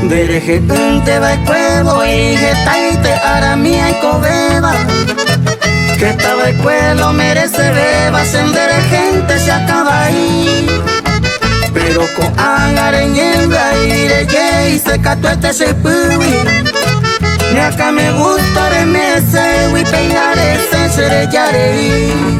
Bereje te va el cuevo y getaite aramía y cobeba. Que estaba el cuelo merece beba, sendere gente se acaba ahí. Pero con agareñenga y de y se cató este se pubi. Ni acá me gusta de mese, y pegar ese sereyare.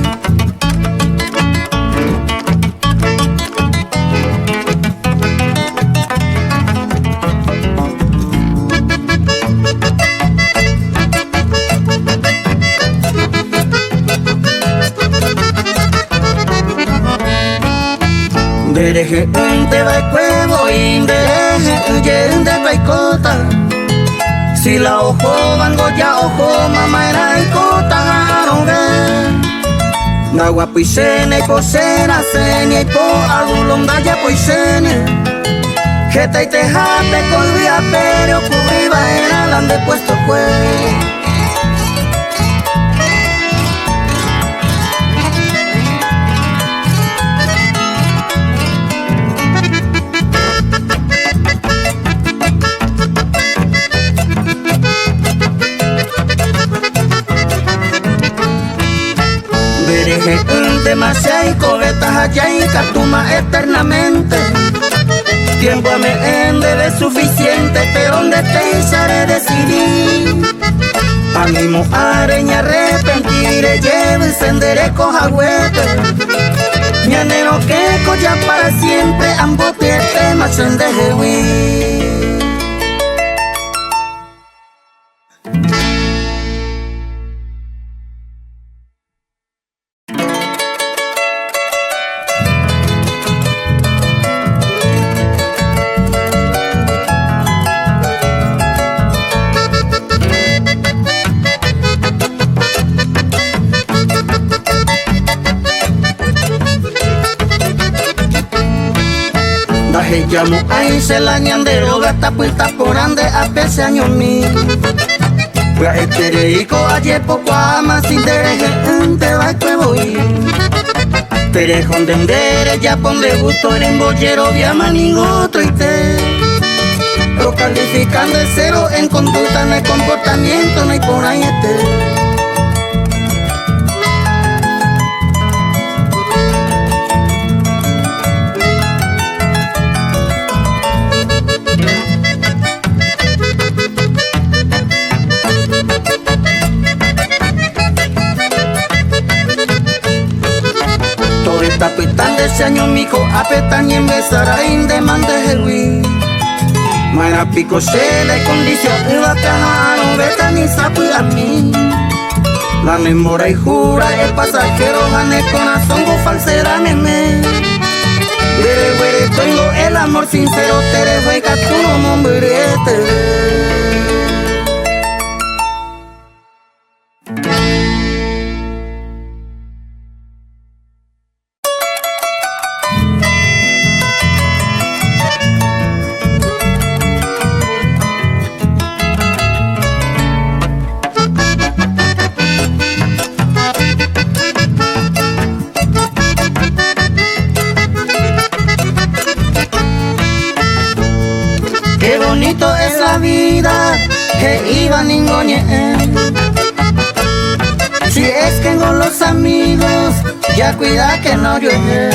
Dereje te va el cuevo y dereje de baicota. Si la ojo vango ya ojo mamá era y cota garobe. Na guapisene cosera sene y po adulonda ya poisene. Jeta y tejate colvia pero cubriba era lande puesto pues. Demasiado y cobetas allá y cartuma eternamente. Tiempo a me debe suficiente, pero donde te haré decidir. Animo areña arrepentiré, llevo y senderé coja huete. Mi anhelo que colla para siempre, ambos pierde más en dejewi. Llamo ahí se la ñandero gata puesta por ande a pese año mi. Pues etereico ayer poco ama sin dereje te va que voy. Terejon de endere ya ponde gusto en bollero viama ningún otro y te. Lo califican de cero en conducta no hay comportamiento no hay por ahí este. Tapitan de ese año mico, apetan y empezar a indemande hewi. Mara pico se le condición, iba a cajar, no veta ni sapu a mí. La memoria y jura, el pasajero gane corazón, go falsera meme. Dere tengo el amor sincero, te dejo y catuno mombrete. Qué bonito es la vida que iba ningoñe. Si es que con los amigos ya cuida que no llueve.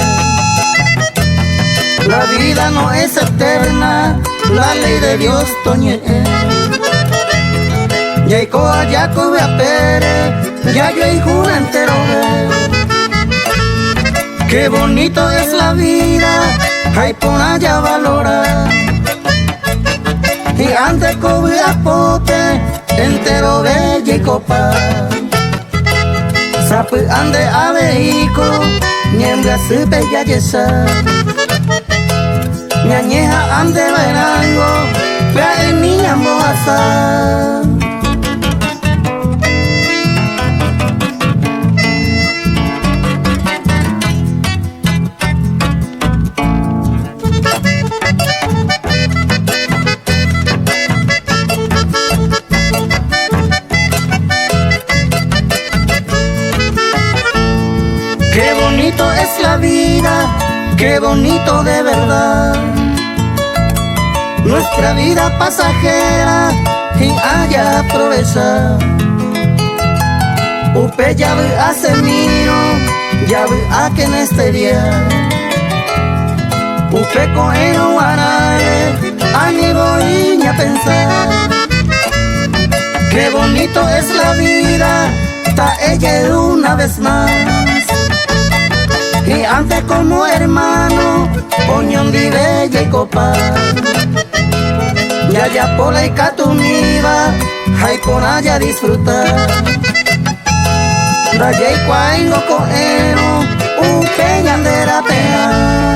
La vida no es eterna, la ley de Dios toñe. Ya y coa ya cube a pere, ya yo y jura entero. Qué bonito es la vida, hay por allá valora. Y antes cobre a pote, entero bella y copa. Sape ande a veico, niembla se bella yesa. Mi añeja ande verango, vea en mi amboasa. qué bonito de verdad. Nuestra vida pasajera y haya aprovechar. Upe ya ve hace miro, ya ve a que en este día. Upe coeno guarare, a mi voy a pensar. Qué bonito es la vida, ta ella una vez más. Y antes como hermano, poñón vive y copa. Ya ya pola y catuniva, hay con allá disfrutar. Raya y cuaingo coeno, peñandera pea.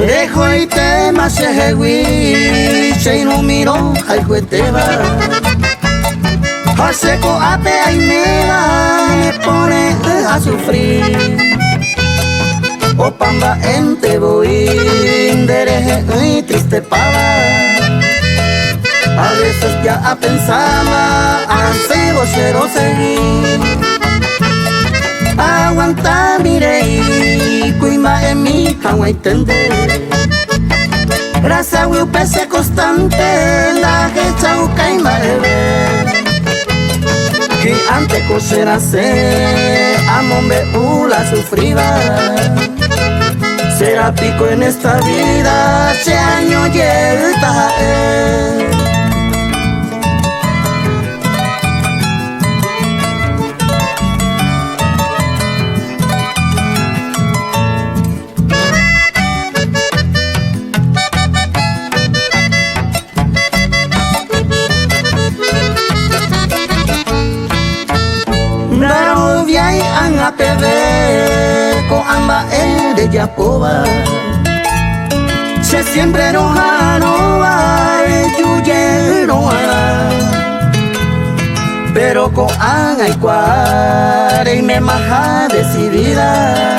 Dejo y te machejewi, che no miro al jueteba. Haseco ape ay me pone a sufrir. O pamba ente voy, dereje y triste pava. A veces ya pensaba, así vocero seguir. Aguanta mire y cuima en mi cama y tender. Gracias a un pese constante, la que chauca y marebe. Que antes cosera se, amombe la sufriba. Será pico en esta vida, che año yelta a peve con amba el de Yapoba. Se siempre no va yuye no pero con anga y cuare y me maja decidida.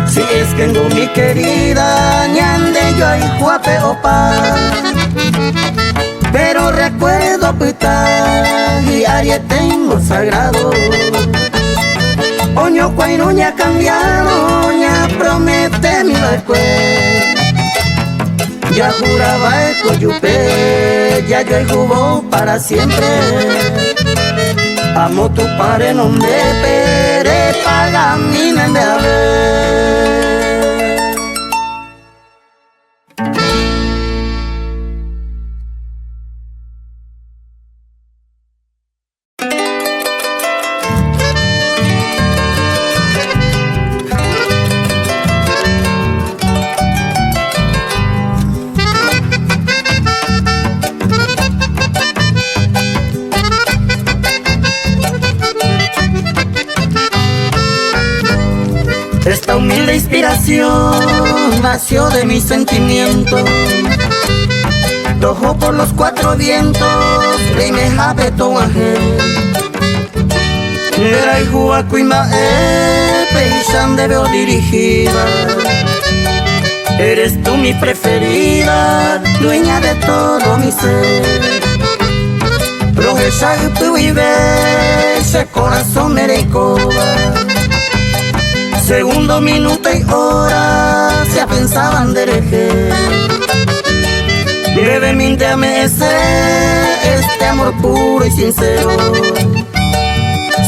Si es que no mi querida ñande yo ay juape opa. Pero recuerdo pita y arie tengo sagrado. Oño cuaino ña cambiado, ña promete mi recuerdo. Ya juraba el coyupe, ya yo el jugo para siempre. Amo tu padre, no me pere, paga mi nende a ver. Esta humilde inspiración nació de mis sentimientos. Tojo por los cuatro vientos, rey me jabeto aje. Era y juacuima peishan de veo dirigida. Eres tú mi preferida, dueña de todo mi ser. Projecha tu vive, ese corazón merecoba. Segundo, minuto y hora se pensaban de elegir. Brevemente amece este amor puro y sincero.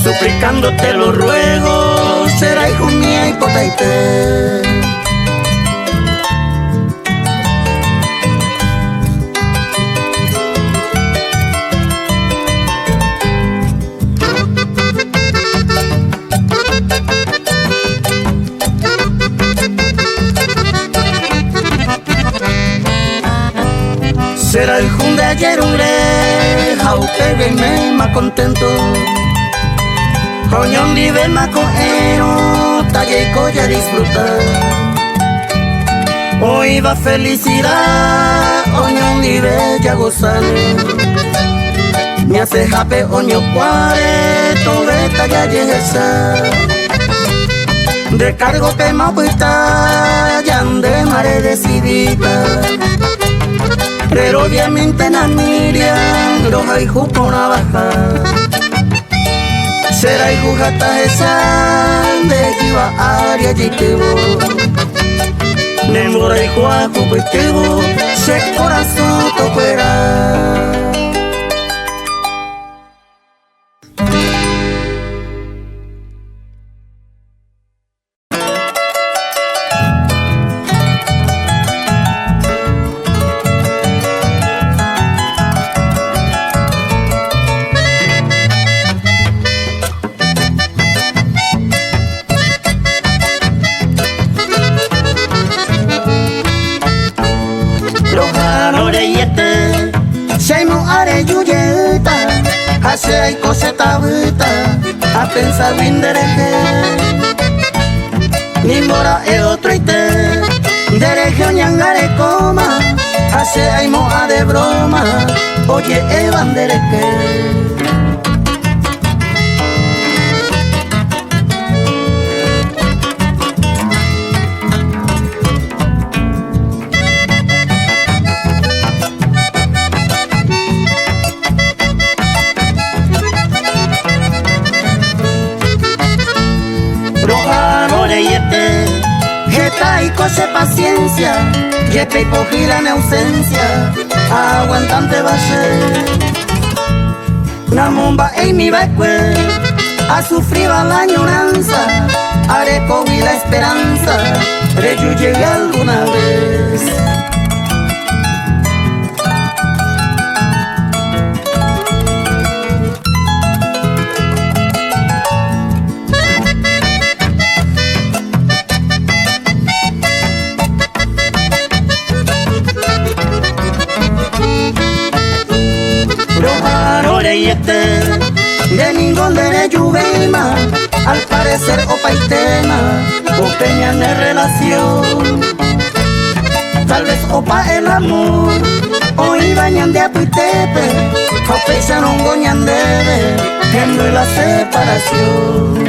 Suplicándote lo ruego, será hijo mía y potaite. Será el jun de ayer un re, jaupe me más contento. Coñón vive más coero, talle y colla disfrutar. Hoy va felicidad, oño ni bella gozane. Me hace jape oño cuare, tobeta ya yesa. De cargo que mapuita, ya ande mare decidida. Pero obviamente na Miriam, los hay con la baja. Será y jujata esa, de kiva aria jitebo. Nemora y juaco cuitebo, se corazón toquera. Se hay coseta buta, a pensar bien dereje. Ni mora e otro ite, dereje oñangare coma, hace hay moa de broma, oye evan dereje. Y cose paciencia, yepe y pojila en ausencia, aguantante va a ser. Namumba y mi becue, a sufrir a la añoranza, haré con la esperanza, de yo llegué alguna vez. De ningún de Yubema, al parecer opa y tema, o peña de relación. Tal vez opa el amor, o ibañan de apuitepe, o pesan un goñan debe, que no es la separación.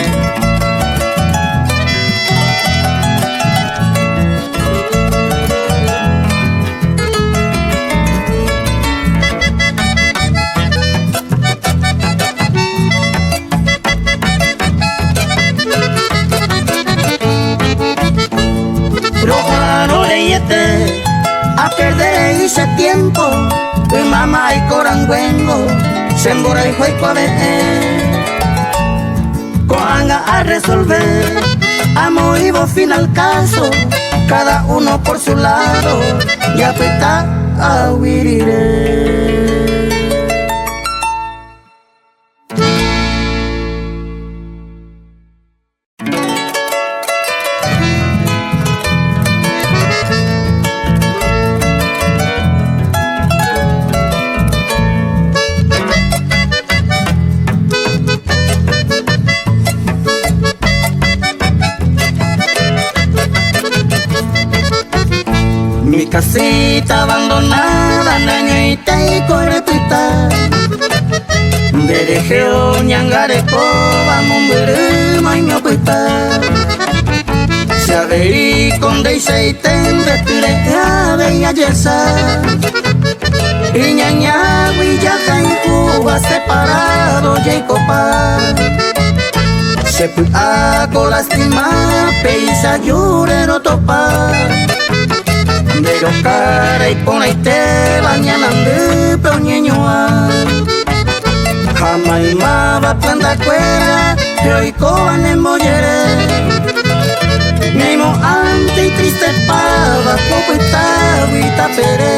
A perder ese tiempo, mi mamá y corangüengo, se embora y juego a ver. Coanga a resolver, amo y vos fin al caso, cada uno por su lado, y apeta a huir. Mi casita abandonada, nañita y correpita, derejeo ñangareco, vamos verema y mi apuesta. Se averí con deise y tende, tire bella yesa. Y ñaña, huillaja y Cuba separado, y copa. Se fue a colastima, peisa llorero topa. De los cara y pone y te bañan ande peoñeñoa. Jamás y maba planta cuera, que hoy coban en bollere. Nemo ante y triste pava, poco y tabuita pere.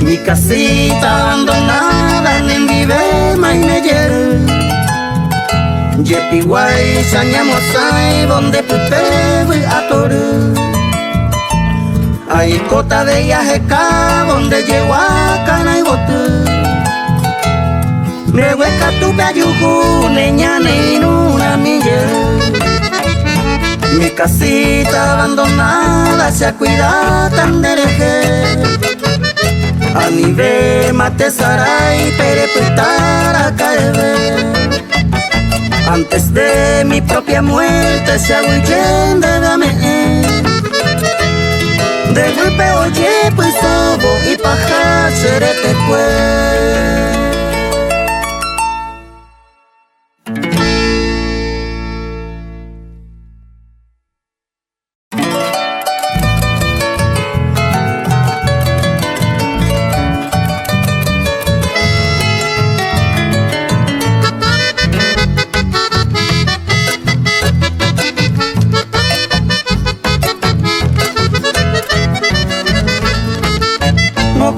Mi casita abandonada en Vivema y Meyer, Jepi guay sañamosai donde pute atoru. Ay kota de yajeca donde llevo a cana y botu. Me hueca tu payuju neña neinuna milla. Mi casita abandonada se cuida tan dereje. A nivel mate saray pereputara caeve. Antes de mi propia muerte se agüillen de dame. De golpe oye pues sobo y paja serete pues.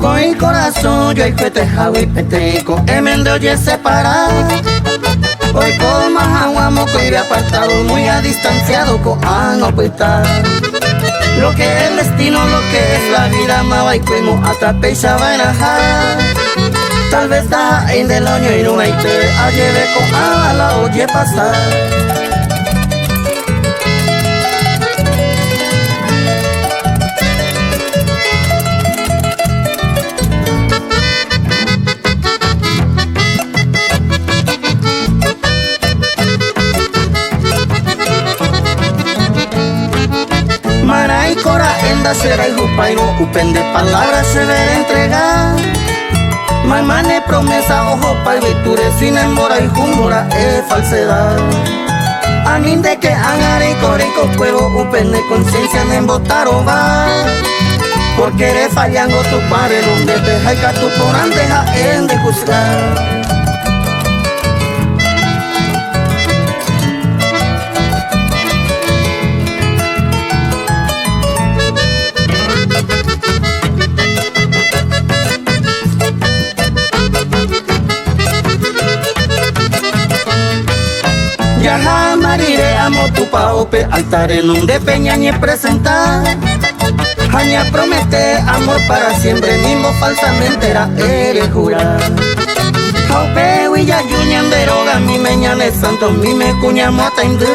Con el corazón yo hay petejago y peteco, emende oye separar. Hoy con más agua moco y apartado, muy a distanciado con anopitar. Lo que es el destino, lo que es la vida, maba y cuimo hasta pecha va a enajar. Tal vez da en del año y no hay te, a lleve con a la oye pasar. Maray cora enda será y jupairo, upende palabras se ve entregar. Maimane promesa ojo pa' viture sin embora y jumora es falsedad. A mí de que angare y corico puedo upende conciencia en embotar o va. Porque eres fallando tu padre donde deja y tu por andeja en de juzgar. Yaja marire amo tu paope, altare donde peña ni presentar. Jaña promete amor para siempre, mismo falsamente era eres jurar. Jaupe huilla yuñan deroga, mi meñane santo, mi me cuña mata indu.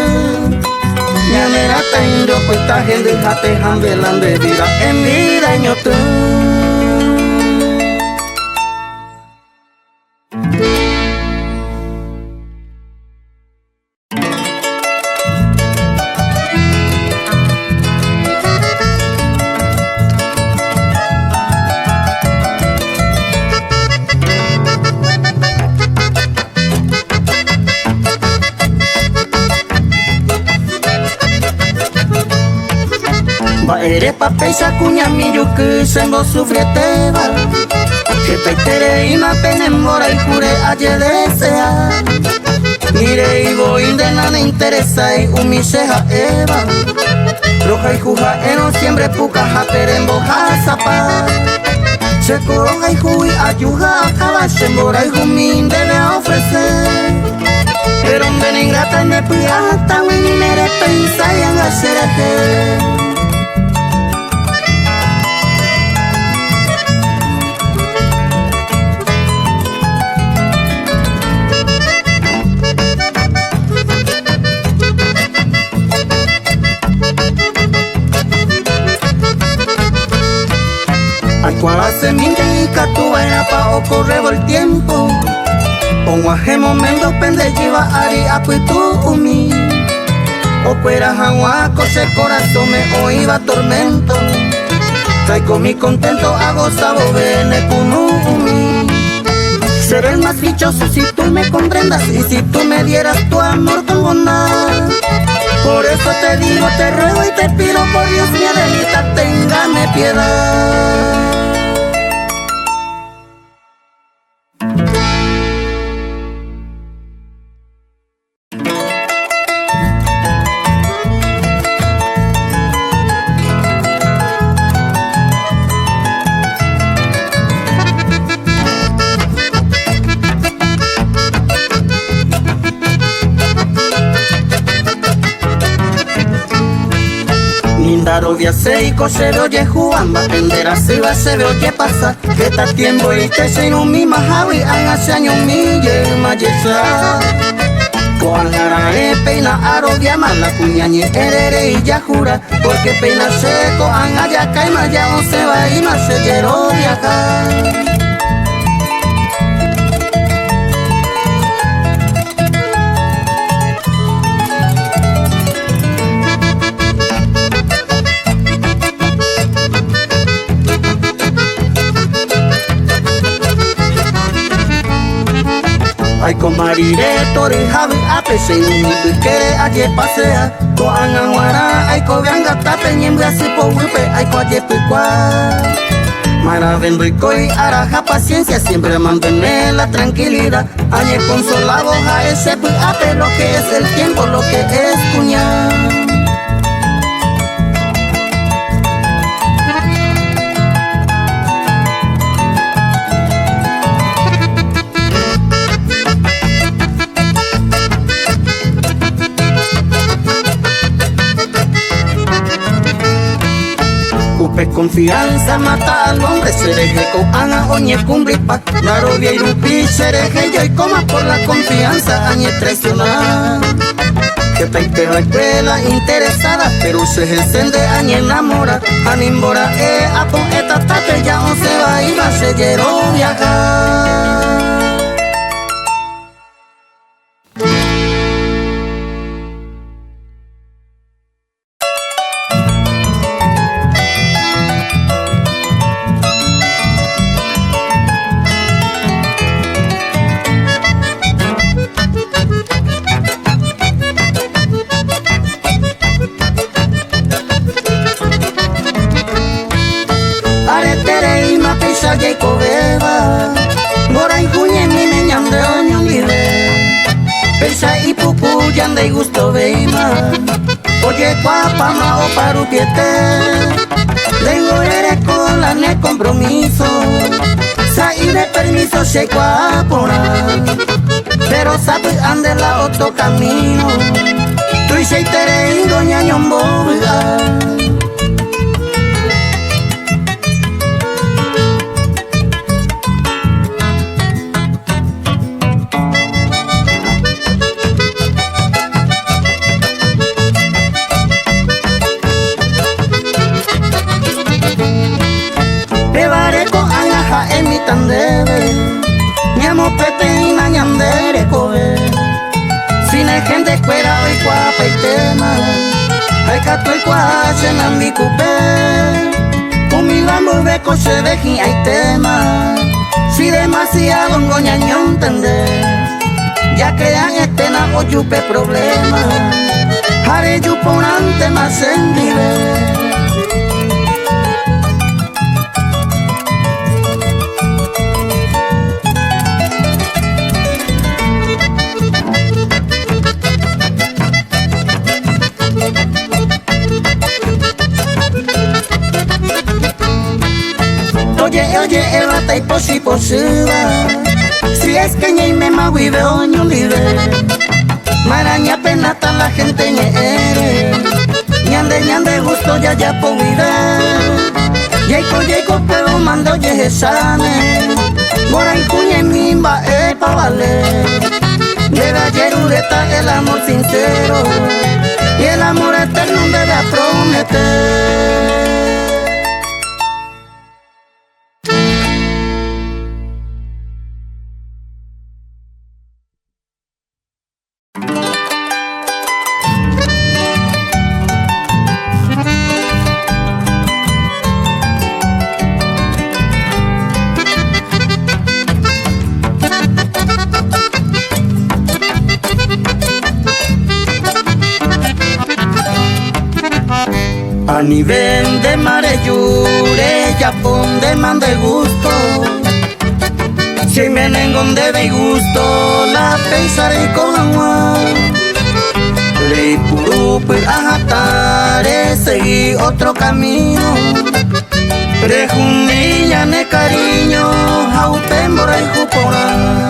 Ñanera ta indu, pues ta gente jate jambelan de vida, en vida ño tú. Eres papel sacuña mi yuku sembo sufriete va. Que peitere y ma penemora y jure aye desea. Mire y voy de nada interesa y umiseja eva. Roja y juja eno siempre puca jatere en boja zapa. Se coroja y juy ayuja acaba sembora y jumín debe ofrecer. Pero en ingrata y me pilla tan y mere pensa y en hacer aquel. Cual hace mi indica tu vaina pa' ocurrevo el tiempo. Pongo a momento pende lleva ari apuitu umi. O cuera jaguaco se corazón me oiba tormento. Traigo mi contento hago sabo bene kunumi. Seré el más dichoso si tú me comprendas y si tú me dieras tu amor con bondad. Por eso te digo, te ruego y te pido por Dios mi Adelita, téngame piedad. Arovia seiko se ve oye juamba, pendera se va se ve oye pasa, que está tiempo y te se no mi mahawi, hace años mi mayesa. Coangara peina arovia mala cuñañe erere y ya jura, porque peina seco anga ya caima ya no se va y más se llero viajar. Ay comarire tori javi apese ni kere aje pasea ko anganwara ay ko vyanga tape nyembe asipo wipe ay ko aje pikwa Mara vendo y coi araja paciencia siempre mantener la tranquilidad aje consolado a ese ape lo que es el tiempo lo que es cuñar. Confianza mata al hombre, sereje con ana oñe cumbripa, narovia y rupi, sereje yo y coma por la confianza, añe traicionar. Que peite la escuela interesada, pero se encende añe enamora, animbora a poeta tate ya no se va y va se llero viajar. Yanda y gusto veima oye guapa ma o parupiete tengo eres con la ne compromiso sai de permiso se guapona pero sabes ande la otro camino tú y se tere doña ñomboga. Ñamo peteina ñandere cobe Sine gente cuera hoy guapa y tema Hay cato el cuache en mi cupé Umi vamos de coche de ji hay tema Si demasiado un goñaño entender Ya crean estena o yupe problema Haré yuponante más en nivel. Oye, el bata y posi posiba Si es que ñe me ma vive oño libre Maraña penata la gente ñe ere Ñande gusto ya po vive Yeiko pero mando ye sane Mora y cuñe mimba pa vale Debe ayer ureta el amor sincero Y el amor eterno debe prometer. A nivel de mareyure, Japón de man de gusto. Si me nengon de gusto, la pensaré con amor. Le purupe ajatare, seguí otro camino. Prejunilla ne cariño, jaupembora y jupora.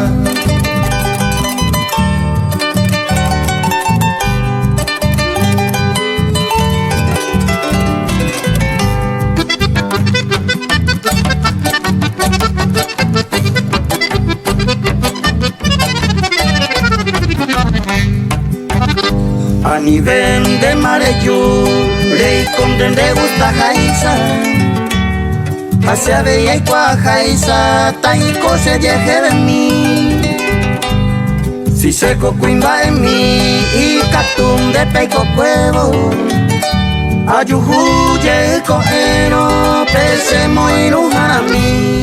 nivel de mareyu rey con de gusta jaisa hacia veía y cuajaisa taiko se llegue de mí si seco cuimba en mí y catum de peico cuevo ayuhuye coero pese muy a mí.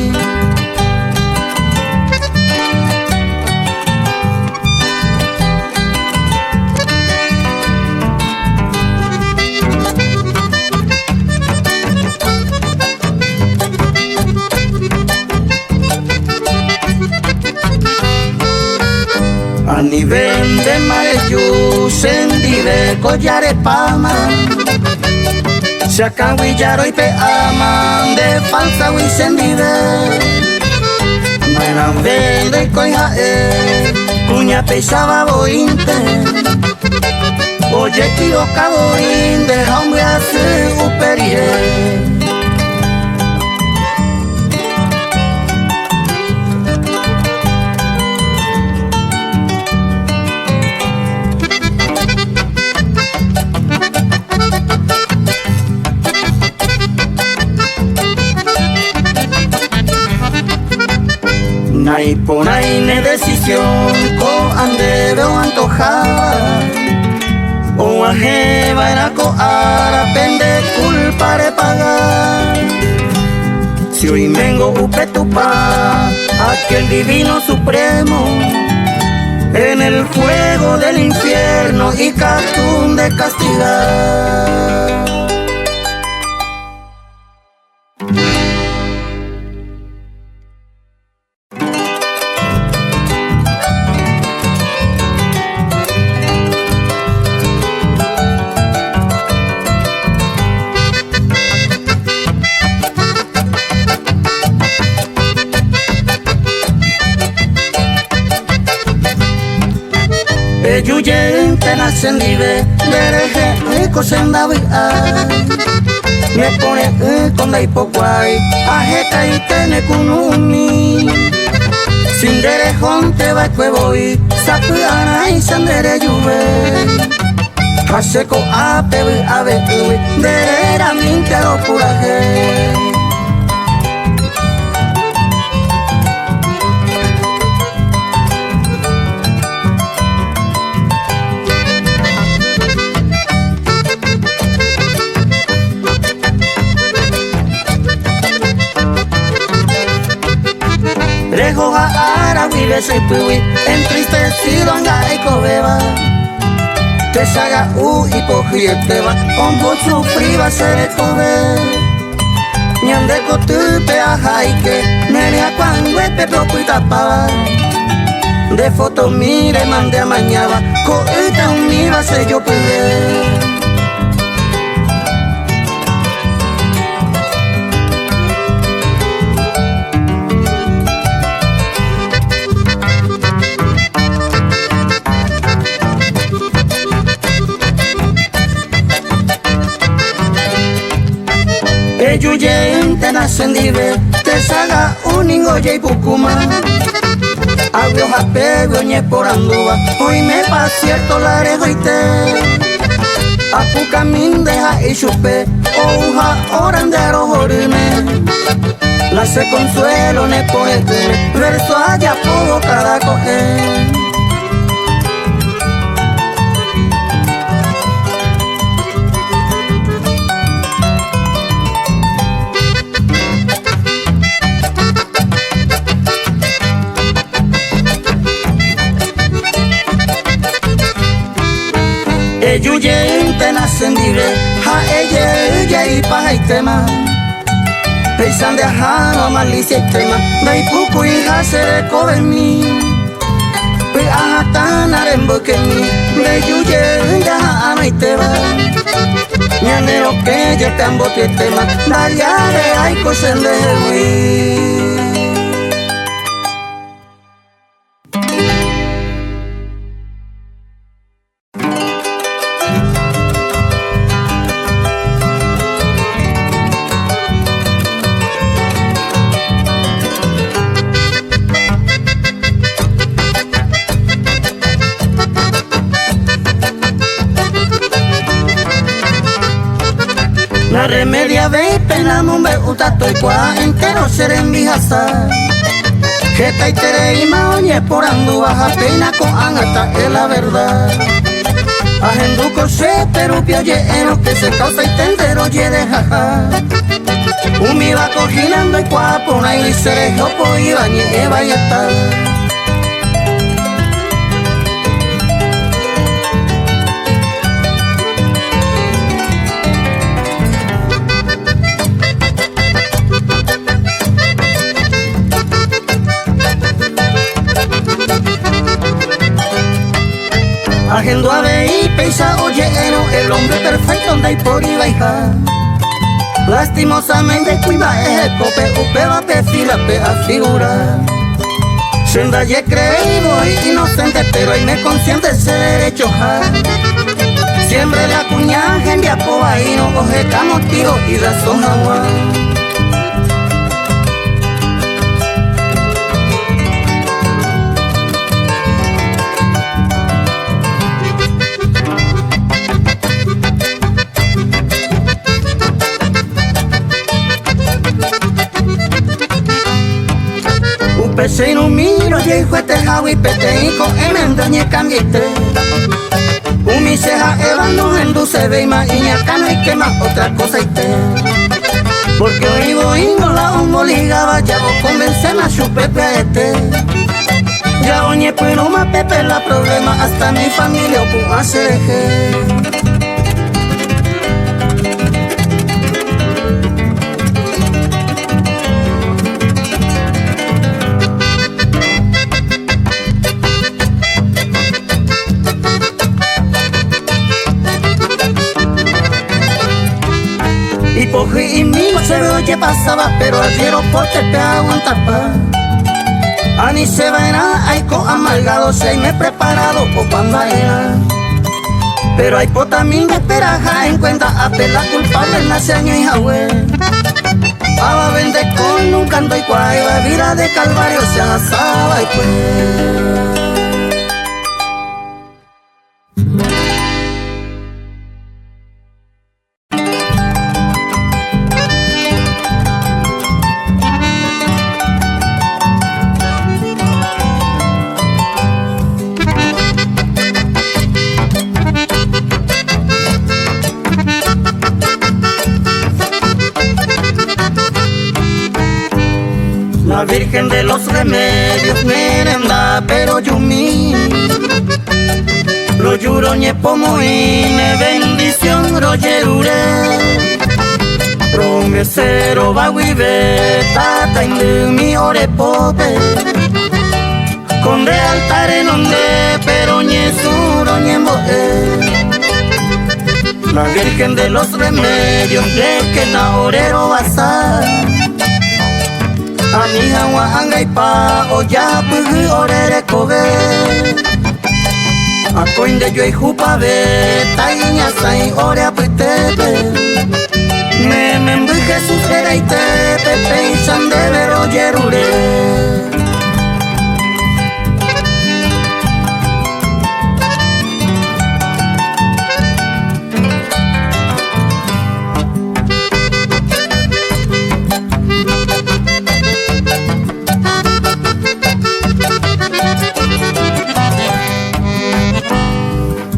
A nivel de mareyu sendive collare pama se acabillaro y pe aman de falsa y sendive manan vende coija cuña pesaba bointe oye equivocado inde hombre hace uperie. Nay por ahí ne decisión co ande veo antojada o ajeva era co arapende culpa de pagar si hoy vengo upetupa aquel divino supremo en el fuego del infierno y catum de castigar. Yuyente nacen libre, dereje cosenda me pone con la hipocuay, ajeta y tene kunumi. Sin derejón te va cuevoy, sacuana y sandere yuve. Haseco ape ave derera mintero puraje. Rejoja ara vive se pui entristecido anga y cobeba te saga y pojiete va con vos sufriba se cobe ñande cotupe a jaike nere a cuangue propuita pava de foto mire mande a mañaba coita univa se yo pide. Yuyente nacen libre, te saga un ingoye y pucuma. Agrio japego ñe por anduba, hoy me pa cierto la y te. Apucamin deja y chupe, oja oran de arojorime. La se consuelo ne poete, verso allá puedo cada coger. Yuyente nacen libre, ja ella y paja y tema. Peisan de ajano malicia y tema, da y puku y ja se recobe en mí. Pe aja tan arembo que mi, de yuyente ajano y tema. Ñanero que ya te ambote el tema, dale ay cosen de hui. La remedia ve pena mumbe utato y kwa entero seren bihasa. Que taitere ima oñe por andu baja pena con angata es la verdad. Ajendu corse pero pio lleno que se causa y tendero ye de jaja. Umi va coginando y kwa pona y se jopo y bañe vaya tal. Agendo a ver y pensa, oye, el hombre perfecto anda y por y baija. Lastimosamente cuida el cope, upe va pe fila pe a figura. Senda ye creído y inocente, pero ahí me consciente ese derecho ja. Siempre la cuña gente a poba y no coge motivo y razón agua. Pese no miro y juete jawi pete y con emendañe cambiete. Umi seja evando en dulce ve ma iña cano y quema otra cosa y te. Porque hoy voy no la homo ligaba ya vos convencen a su pepe a este. Ya oñe pero ma pepe la problema hasta mi familia opu hacer eje. Y mi no se ve oye pasaba, pero al aeropuerto te aguanta pa. Ani se va en ay con amargado, se me preparado por pandaera. Pero hay po también de esperaja en cuenta a pela culpable nace año y jahue. Aba vende con un canto y cuay, va vida de calvario se asaba y pues. La Virgen de los Remedios merenda pero yumi. Lo juro ñe pomo ine bendición rojerure. Promesero baguive tata indu mi ore pope. Conde altare nonde pero ñe suro ñe moe. La Virgen de los Remedios de que na orero basa. Amiga wa angai pa oya pugi orere kobe. Akoinde yo jupa ve taiña sai ore apitebe. Me membu Jesús era y te pepe y san de vero yerure.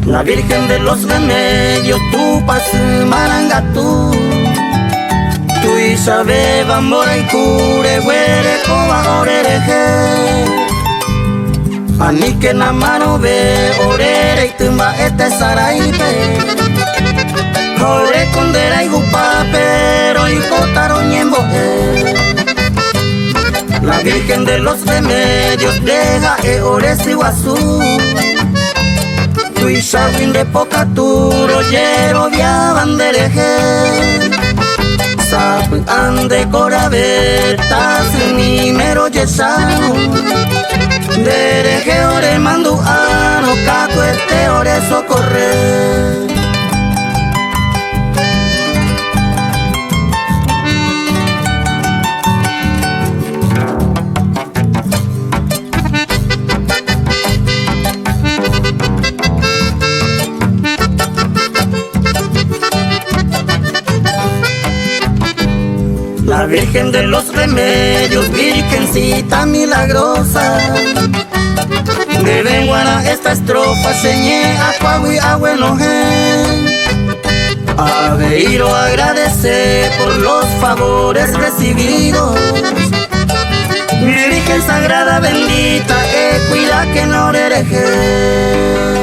La Virgen de los Remedios, tu pas maranga tu y sabe bambora y cure huere coba orereje. Ani que na mano ve orere y tumba este saraipe. Ore condera y gupa pero y cotaro ñembo. La Virgen de los Remedios deja ore si guazú. Y shawin de poca turo yero via bandereje. Sap ande corabeta mi mero yesau. Dereje ore mandu ano caco este ore socorre. la Virgen de los Remedios, Virgencita milagrosa. De Benguara esta estrofa señé a Coahui Abuenoje. A Beiro agradecer por los favores recibidos. Virgen sagrada bendita, cuida que no hereje.